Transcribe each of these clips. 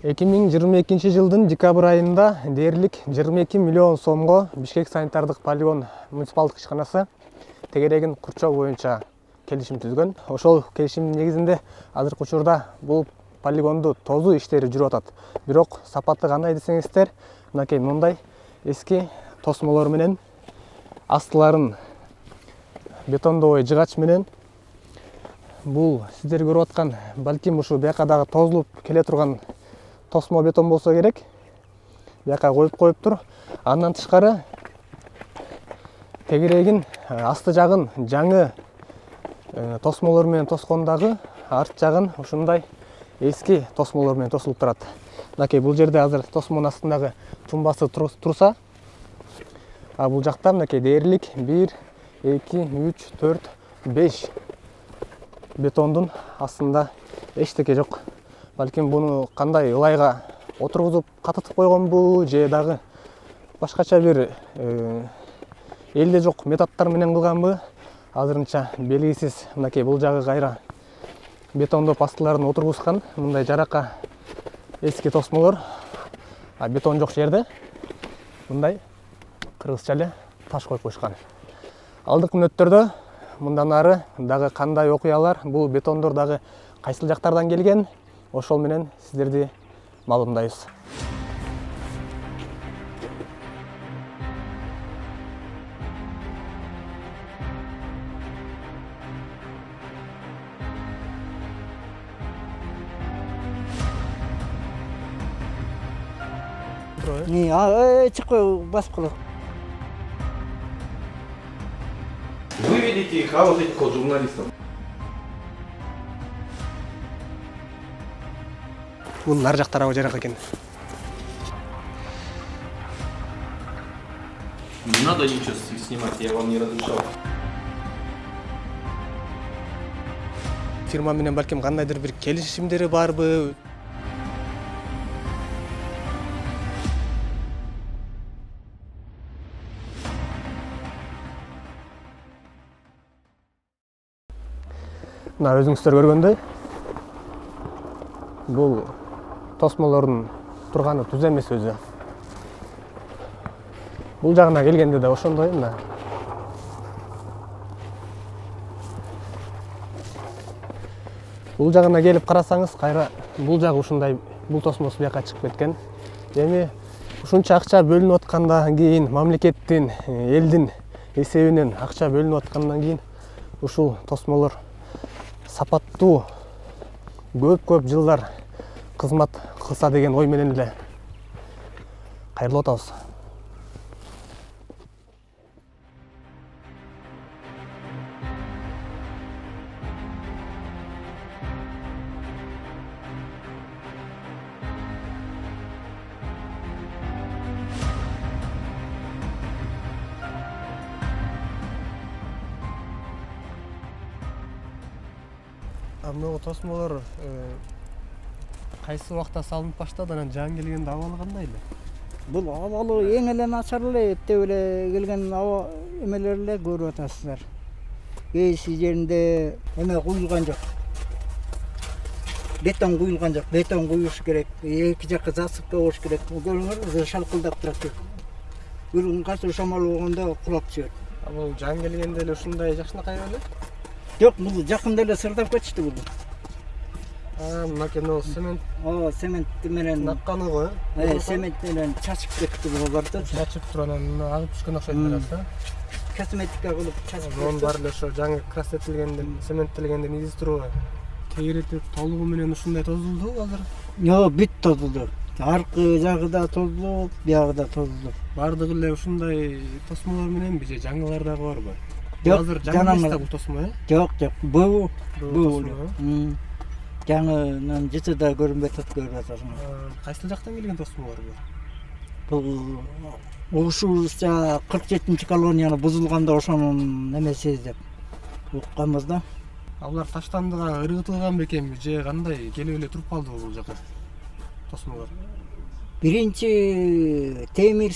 2022 жылдын декабрь айында дээрлик 22 миллион сомго Бишкек санитардык полигон муниципалдык ишканасы тегерегин курчоо боюнча келишим түзгөн. Ошол келишимдин негизинде азыркы учурда бул полигонду тозуу иштери жүрүп атат. Бирок сапаты кандай десеңиздер, мынакей мындай эски тосмолор менен астыларын бетондобой жыгач менен бул сиздер көрүп аткан балким ушу бияка дагы тозулуп келе турган тосмо бетон болсо керек. Бияка коюптур. Андан тышкары тегерегин асты жагын жаңы тосмолор менен тоскондагы арт жагын ушундай эски тосмолор менен тосулуп турат. Мынакей бул жерде азыр тосмонун астындагы тумбасы турса, а бул жакта мынакей дээрлик 1, 2, 3, 4, 5 бетондун астында эчтеке жок. Балким буну кандай ылайга отургузуп катытып койгонбу же дагы башкача бир элде жок методдор менен кылганбы азырынча белгисиз. Мынакей бул жагы кайра бетондоп астыларын отургузган мындай жарака эски тосмолор. А бетон жок жерде мындай кыргызча эле таш коюп коюшкан. Алдыңкы мүнөттөрдө мындан ары дагы кандай окуялар, бул бетондор дагы кайсыл жактардан келген, ошол менен сиздерди маалымдайбыз. Чыкпай басып калат. Вы видите их, а вот этих вот журналистов. Бунун ар жак тарабы жарак экен. Не надо ничего снимать, я вам не разрешал. Фирма менен балким кандайдыр бир келишимдери барбы? Мына өзүңүздөр көргөндөй бул тосмолордун турганы түз эмес өзү. Бул жагына келгенде да ошондой мына. Бул жагына келип карасаңыз, кайра бул жагы ушундай, бул тосмосу бияка чыгып кеткен. Эми ушунча акча бөлүнүп аткандан кийин, мамлекеттин, элдин эсебинен акча бөлүнүп аткандан кийин ушул тосмолор сапаттуу көп жылдар кызмат кылса деген ой менен эле кайрылып атабыз. Мына тосмолор кайсы убакта салынып баштады, анан жаңы келгенде абалы кандай эле? Бул абалы эң эле начар эле, эптеп эле келген эмелер эле көрүп атасыздар. Кайсы жеринде эме куюлган жок. Бетон куюлган жок. Бетон куюш керек. Эки жакка засыпка болуш керек. Көрүңөр, шалкылдап турат. Бүрүн качуу шамал болгондо кулап түшөт. Бул жаңы келгенде эле ушундай жакшынакай беле? Жок, бул жакында эле сырдап кетишти бул. Мынакей цемент. Цемент менен накканы го. Цемент менен чачып кетти буларды. Чачып туруп анан агып түшкөн окшойт белеси. Косметика кылып чачып кетти. Онун баары эле ошо жаңы красителгенден, цементтелгенден изи туруп тегеретип толугу менен ушундай тозулду азыр. Жок, бүт тозулду. Аркы жагы да тозулуп, биягы да тозулуп. Бардыгы эле ушундай тосмолор мененби же жаңылар дагы барбы? Жок, азыр жаңы эмес бул тосмо, Жок, бул жаңынын жыты да көрүнбөй атат, көрүп атасың. Кайсы жактан келген тосмолор бул? Бул ушунча 47-чи колонияны бузулганда ошонун эмеси деп укканбыз да. Алар таштандыга ыргытылган бекенби же кандай келип эле туруп калдыбы бул жака тосмолор? Биринчи темир,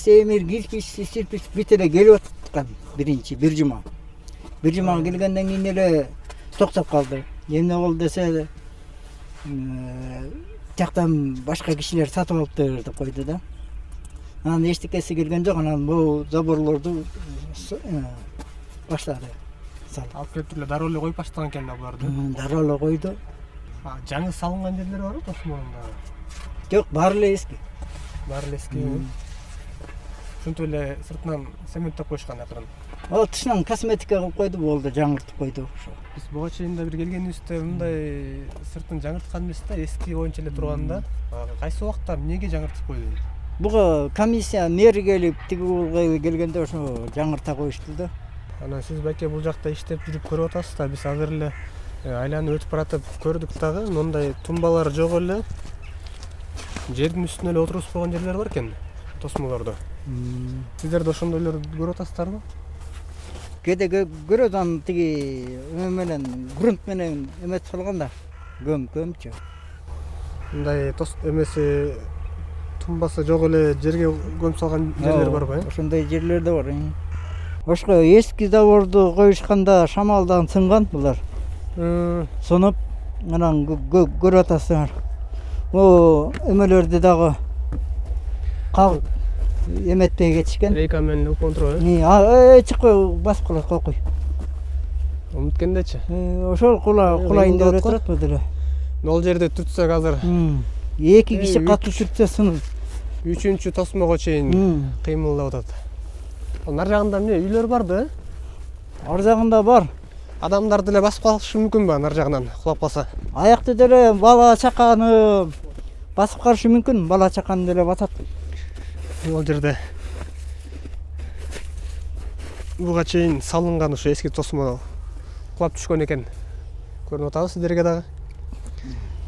кирпич, сирпич бүт эле келип аткан. Биринчи бир жума. Бир жумага келгенден кийин эле токтоп калды. Эмне болду десе жактан башка кишилер сатып алыптыр деп койду да. Анан эчтекеси келген жок, анан бул заборлорду баштады. Алып келип эле дароо эле коюп баштаган экен да буларды. Дароо эле койду. Жаңы салынган жерлер барбы Тосмонунда? Жок, баары эле эски. Баары эле эски. Ушинтип эле сыртынан цементтеп коюшкан акырын. Тышынан косметика кылып койду, болду, жаңыртып койду. Биз буга чейин да бир келгенибизде мындай сыртын жаңырткан эмес да, эски боюнча эле турганда. Кайсы убакта эмнеге жаңыртып койду? Буга комиссия мэр келип тигүүгө келгенде ошо жаңырта коюшту да. Анан сиз байке бул жакта иштеп жүрүп көрүп атасыз да, биз азыр эле айланып өтүп баратып көрдүк дагы, мындай тумбалар жок эле. Жердин үстүнө эле отуруп койгон жерлер бар экен, тосмолордо. Сиздер да ошондойлор көрүп атасыздарбы? Кээде көрөт, анан тиги менен грунт менен эметип салган да, көмчү. Мындай эмеси тумбасы жок эле жерге көмүп салган жерлер барбы? Ошондой жерлер да бар. Ошко эски заборду коюшканда шамалдан сынган булар. Сонуп, анан көрүп атасыңар. О эмелерди дагы кагып эметпей кетишкен. Рейка менен контроль. Чыкпай басып калат, койкуй. Үмүткендечи? Ошол кулайын деп турат бу деле. Ол жерде түртсөк азыр 2 киши катуу түртсө сынып. 3-чү тосмого чейин кыймылдап атат. Нар жагында эмне үйлөр барды? Ар жагында бар. Адамдар деле басып калышы мүмкүнбү нар жагынан кулап калса? Аякты деле бала чаканы басып калышы мүмкүн, бала чаканы деле батат. Ол жерде буга чейин салынган ушу эски тосмо кулап түшкөн экен. Көрүнүп атабы сиздерге дагы?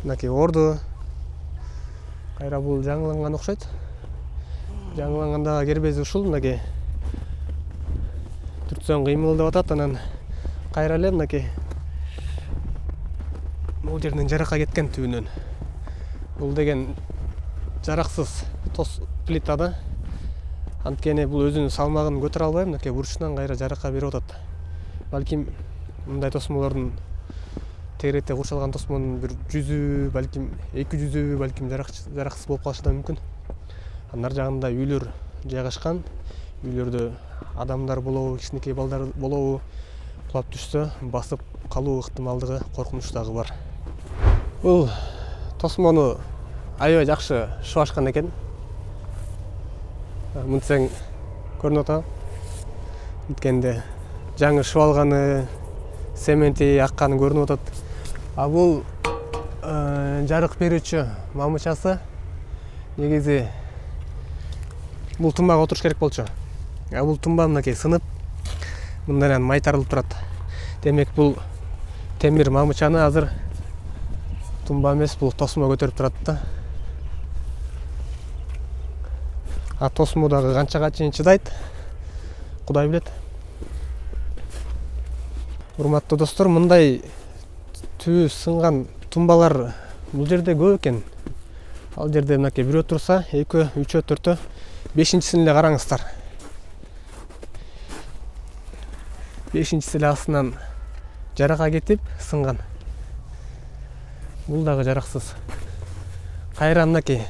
Мынакей орду. Кайра бул жаңыланган окшойт. Жаңыланганда кербези ушул, мынакей. Түртсөң кыймылдап атат, анан кайра эле мынакей. Бул жерден жаракка кеткен түбүнөн. Бул деген жараксыз тос плита да. Анткени бул өзүнүн салмагын көтөрө албай, мынакей бурчунан кайра жаракка берип атат. Балким мындай тосмолордун тегеретте курчалган тосмонун бир 100, балким 200, балким жараксыз болуп калышы да мүмкүн. Нар жагында үйлөр жайгашкан. Үйлөрдө адамдар болобу, кичинекей балдар болобу кулап түшсө, басып калуу ыктымалдыгы, коркунучу дагы бар. Бул тосмону аябай жакшы шыбашкан экен. Мынтсең көрүнүп атабы? Анткенде жаңы шыбалганы, цементи акканы көрүнүп атат. А бул жарык берүүчү мамычасы. Негизи бул тумбага отуруш керек болчу. Бул тумба мынакей сынып, мындан май тарылып турат. Демек бул темир мамычаны азыр тумба эмес, бул тосмо көтөрүп турат да. А тосмо дагы канчага чейин чыдайт? Кудай билет. Урматтуу достор, мындай түбү сынган тумбалар бул жерде көп экен. Ал жерде мынакей бирөө турса, 2, 3, 4, 5-чисин эле караңыздар. 5-чиси эле астынан жарака кетип сынган. Бул дагы жараксыз. Кайра мынакей.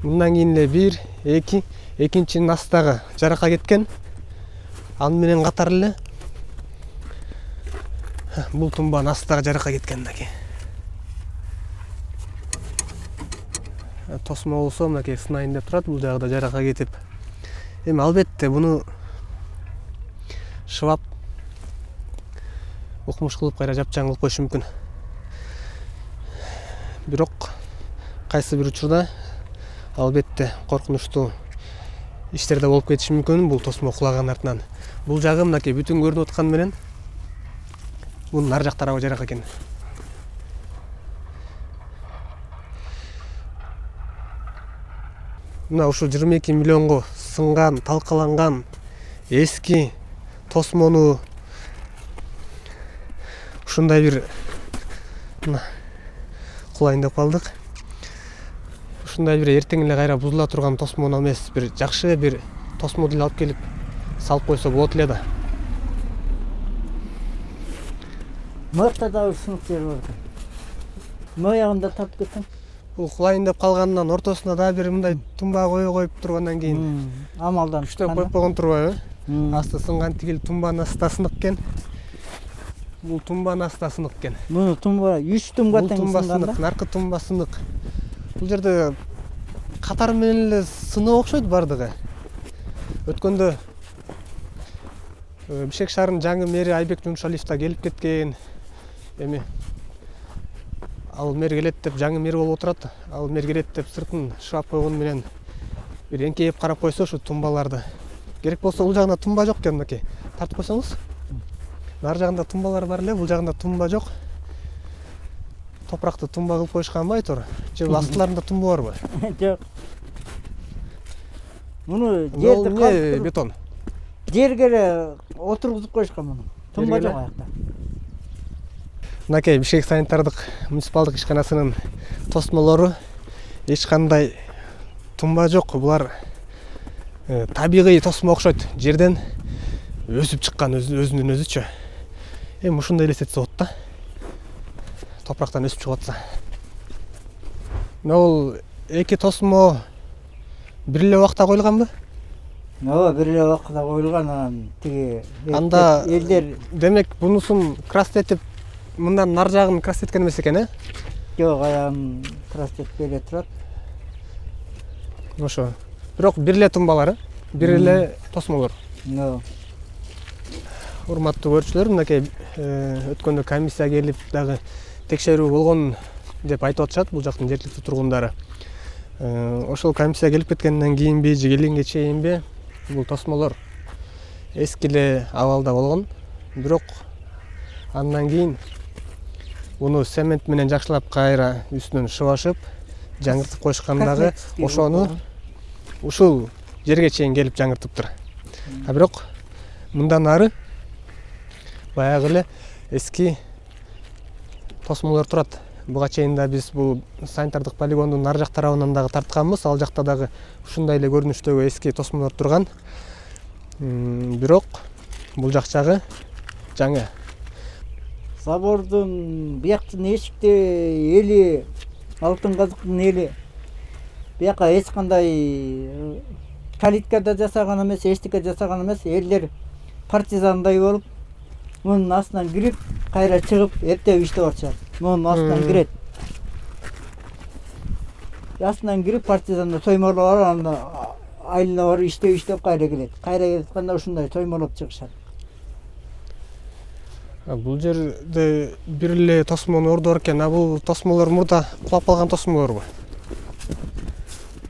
Мындан кийин эле 1, 2, экинчинин астагы жарака кеткен. Аны менен катар эле бул тумбанын астагы жарака кеткен мынакей. Тосмо болсо мынакей сынайын деп турат, бул жагы да жарака кетип. Эми албетте буну шыбап укмуш кылып кайра жапчаң кылып коюшу мүмкүн. Бирок кайсы бир учурда албетте коркунучтуу иштер да болуп кетиши мүмкүн бул тосмо кулаган артынан. Бул жагы мынакей бүтүн көрүнүп аткан менен бул нар жак тарабы жарака экен. Мына ушул 22 миллионго сынган, талкаланган эски тосмону ушундай бир кулайын деп калдык. Ушундай бир эртең эле кайра бузула турган тосмону эмес, бир жакшы бир тосмо деле алып келип салып койсо болот эле да. Мыкта да сынып жер бар. Моягында тартып кеткен. бул кулайын деп калганынан ортосуна дагы бир мындай тумба коюп тургандан кийин амалдан күчтөп коюп койгон турбайбы? Асты сынган тигил тумбанын асты да сынык экен. Бул тумбанын асты да сынык экен. Муну тумба 3 тумба тең сынган да. Наркы тумба сынык. Бул жерде катар менен эле сынып окшойт бардыгы. Өткөндө Бишкек шаарынын жаңы мэри Айбек Жумшалиев да келип кеткен. Эми ал мэр келет деп жаңы мэр болуп отурат. Ал мэр келет деп сыртын шаап койгон менен бир эңкейип карап койсо ушу тумбаларды. Керек болсо бул жагында тумба жок экен мынакей. Тартып койсоңуз. Нар жагында тумбалар бар эле, бул жагында тумба жок. Топуракты тумба кылып коюшканбы айтор? Же астыларында тумба барбы? Жок. Муну жерди калдырып бетон. Жерге эле отургузуп коюшкан муну. Тумба жок аякта. Мынакей Бишкек санитардык муниципалдык ишканасынын тосмолору эч кандай тумба жок. Булар табигый тосмо окшойт. Жерден өсүп чыккан өзүнүн өзүчө. Эми ушундай элестетсе болот да. Топурактан өсүп чыгып атса. Мына бул эки тосмо бир эле убакта коюлганбы? Ооба, бир эле убакта коюлган, анан тиги Анда элдер демек бунусун крастетип мындан нар жагын крастеткен эмес экен, жок, аягын крастетпей эле турат. Ошо. Бирок бир эле тумбалары, бир эле тосмолор. Ооба. Урматтуу көрүүчүлөр, мынакей өткөндө комиссия келип дагы текшерүү болгон деп айтып атышат бул жактын жергиликтүү тургундары. Ошол комиссия келип кеткенден кийинби же келгенге чейинби бул тосмолор эски эле абалда болгон. Бирок андан кийин муну цемент менен жакшылап кайра үстүнөн шыбашып, жаңыртып коюшкандагы ошону ушул жерге чейин келип жаңыртыптыр. А бирок мындан ары баягы эле эски тосмолор турат. Буга чейин да биз бул санитардык полигондун ар жак тарабынан дагы тартканбыз. Ал жакта дагы ушундай эле көрүнүштөгү эски тосмолор турган. Бирок бул жак жагы жаңы. Собордун бияктын эшикти эли, алтын казыктын эли. Бияка эч кандай калиткада жасаган эмес, эчтеке жасаган эмес. Элдер партизандай болуп, мунун астынан кирип, кайра чыгып, эртең иштеп атышат. Мунун астынан кирет. Астынан кирип, партизанда тоймолоп алып, анда айлана барып иштеп кайра келет. Кайра келатканда ушундай тоймолоп чыгышат. Бул жерде бир эле тосмонун орду бар экен. Бул тосмолор мурда кулап калган тосмолорбу?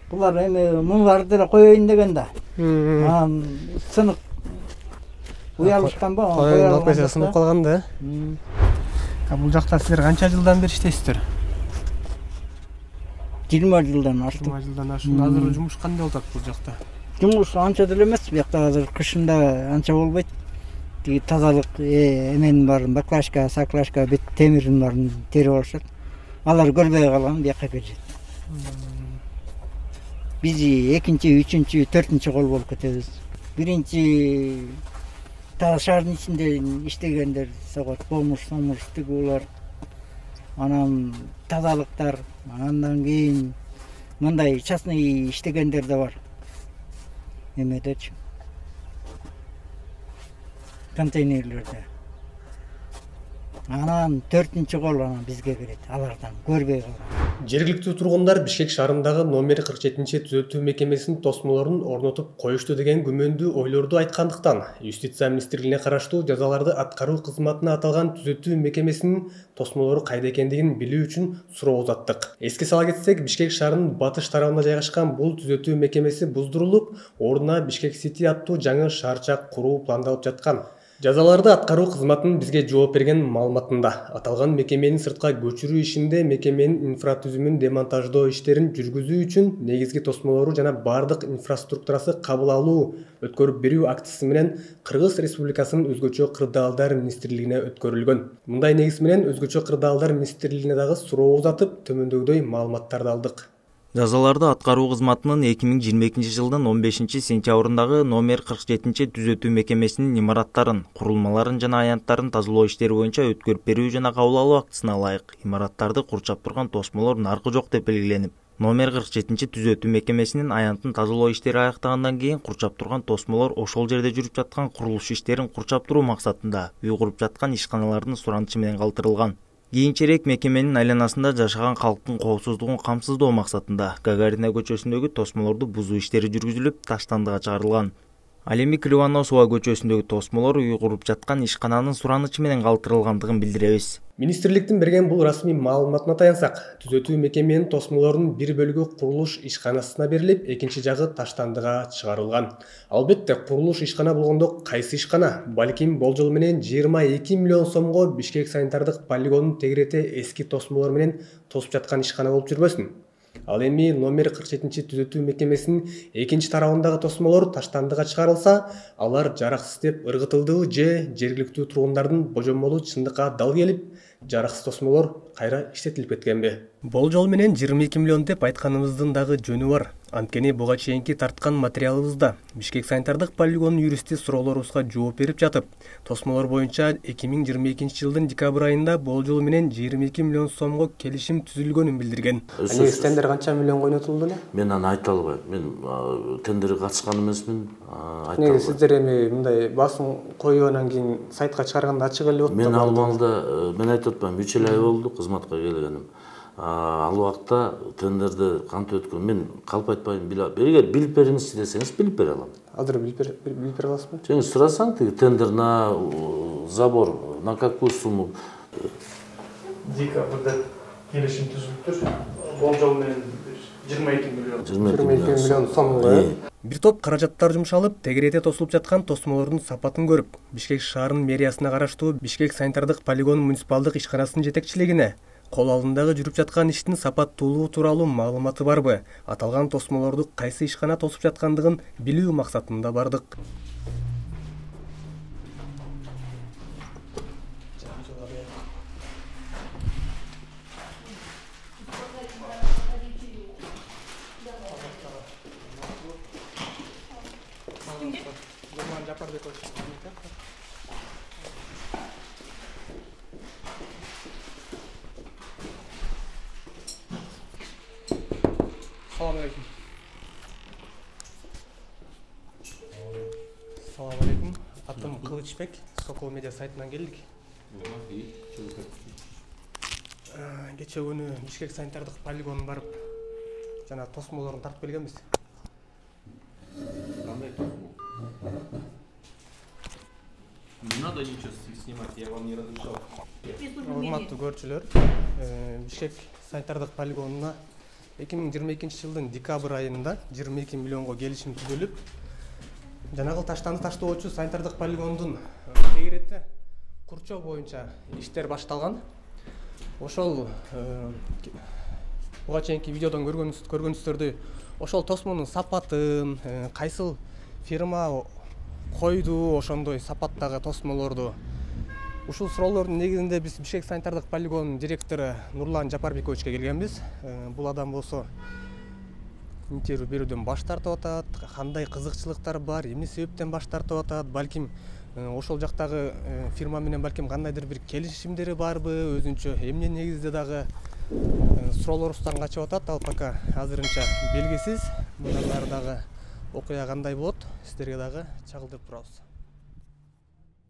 Булар эми мунуларды деле коеюн деген да. Анан сынык уялышканбы? Коеюн алып келсе сынып калган да. Бул жакта силер канча жылдан бери иштейсиздер? 20 жылдан ашты. 20 жылдан ашты. Азыр жумуш кандай болуп атат бул жакта? Жумуш анча деле эмес. Биякта азыр кышында анча болбойт. Тиги тазалык эменин баарын, баклашка, саклашка, бет темирин баарын терип алышат. Алар көрбөй калган бияка келет. Биз 2-нчи, 3-нчи, 4-нчи кол болуп кетебиз. Биринчи шаардын ичинде иштегендер согот, помуш, тигулар. Анан тазалыктар, андан кийин мындай частный иштегендер да бар. Эмедечи. Контейнерлерде. Анан 4-нчи кол анан бизге келет. Алардан көрбөй калган. Жергиликтүү тургундар Бишкек шаарындагы номери 47-чи түзөтүү мекемесинин тосмолорун орнотуп коюшту деген күмөндүү ойлорду айткандыктан, Юстиция министрлигине караштуу жазаларды аткаруу кызматына аталган түзөтүү мекемесинин тосмолору кайда экендигин билүү үчүн суроо узаттык. Эске сала кетсек, Бишкек шаарынын батыш тарабында жайгашкан бул түзөтүү мекемеси буздурулуп, ордуна Бишкек Сити аттуу жаңы шаарчак куруу пландалып жаткан. Жазаларды аткаруу кызматынын бизге жооп берген маалыматында аталган мекеменин сыртка көчүрүү ишинде мекеменин инфратүзүмүн демонтаждоо иштерин жүргүзүү үчүн негизги тосмолору жана бардык инфраструктурасы кабыл алуу, өткөрүп берүү актысы менен Кыргыз Республикасынын өзгөчө кырдаалдар министрлигине өткөрүлгөн. Мындай негиз менен өзгөчө кырдаалдар министрлигине дагы суроо узатып, төмөндөгүдөй маалыматтарды алдык. Жазаларды аткаруу кызматынын 2022 жылдын 15 сентябрындагы номер 47 түзөтүү мекемесинин имараттарын, курулмаларын жана аянттарын тазалоо иштери боюнча өткөрүп берүү жана кабыл алуу актысына ылайык имараттарды курчап турган тосмолор наркы жок деп белгиленип, номер 47 түзөтүү мекемесинин аянтын тазалоо иштери аяктагандан кийин курчап турган тосмолор ошол жерде жүрүп жаткан курулуш иштерин курчап туруу максатында үй куруп жаткан ишканалардын суранычы менен калтырылган. Кийинчерээк мекеменин айланасында жашаган калктын коопсуздугун камсыздоо максатында Гагарина көчөсүндөгү тосмолорду бузуу иштери жүргүзүлүп, таштандыга чыгарылган. Ал эми Кривоносова көчөсүндөгү тосмолор үй куруп жаткан ишкананын суранычы менен калтырылгандыгын билдиребиз. Министрликтин берген бул расмий маалыматына таянсак, түзөтүү мекеменин тосмолорунун бир бөлүгү курулуш ишканасына берилип, экинчи жагы таштандыга чыгарылган. Албетте, курулуш ишкана болгондо кайсы ишкана? Балким болжол менен 22 миллион сомго Бишкек санитардык полигонун тегерете эски тосмолор менен тосуп жаткан ишкана болуп жүрбөсүн? Ал эми номер 47 түзөтүү мекемесинин экинчи тарабындагы тосмолор таштандыга чыгарылса, алар жараксыз деп ыргытылды же жергиликтүү тургундардын божомолу чындыкка дал келип, жараксыз тосмолор кайра иштетилип кеткенби? Болжол менен 22 миллион деп айтканыбыздын дагы жөнү бар. Анткени буга чейинки тарткан материалыбызда Бишкек санитардык полигонунун юристи суроолорубузга жооп берип жатып, тосмолор боюнча 2022 жылдын декабрь айында болжол менен 22 миллион сомго келишим түзүлгөнүн билдирген. Негизи тендер канча миллионго ойнотулду эле? Мен аны айта албайм. Мен тендерге катышкан эмесмин. Негизи сиздер эми мындай басым коюунан кийин сайтка чыгарганда ачык эле болду. Мен ал маалда мен айтып атпайм, 3 ай болду кызматка келгеним. Ал убакта тендерди кантип өткөн мен калп айтпайм. Эгер билип бериңизчи десеңиз билип бере алам. Азыр билип бере аласызбы? Сен сурасаң тиги тендер на забор на какую сумму? Декабрда келишим түзүлүптүр. Болжол менен 22 миллион. 22 миллион сомго. Бир топ каражаттар жумшалып, тегерете тосулуп жаткан тосмолордун сапатын көрүп, Бишкек шаарынын мэриясына караштуу Бишкек санитардык полигон муниципалдык ишканасынын жетекчилигине кол алдындагы жүрүп жаткан иштин сапаттуулугу тууралуу маалыматы барбы? Аталган тосмолорду кайсы ишкана тосуп жаткандыгын билүү максатында бардык. Assalamualaikum. Assalamualaikum. Атым Кылычбек, Сокол медиа сайтынан келдик. Кече күнү Бишкек санитардык полигонуна барып, жана тосмолорун тартып келгенбиз. Кандай тосмол? Не надо ничего снимать, я вам не разрешал. Урматтуу көрүүчүлөр, Бишкек санитардык полигонуна 2022 жылдын декабрь айында 22 миллионго келишим түзүлүп, жанагыл таштанды таштоочу санитардык полигондун тегерети курчоо боюнча иштер башталган. Ошол буга чейинки видеодон көргөнүңүздөрдү ошол тосмонун сапатын, кайсыл фирма койду ошондой сапаттагы тосмолорду. Ушул суроолордун негизинде биз Бишкек санитардык полигонунун директору Нурлан Жапарбековичке келгенбиз. Бул адам болсо интервью берүүдөн баш тартып атат, кандай кызыкчылыктар бар, эмне себептен баш тартып атат, балким ошол жактагы фирма менен балким кандайдыр бир келишимдери барбы, өзүнчө эмне негизде дагы суроолорубуздан качып атат. Ал пока азырынча белгисиз. Мындан ары дагы окуя кандай болот, сиздерге дагы чагылдырып турабыз.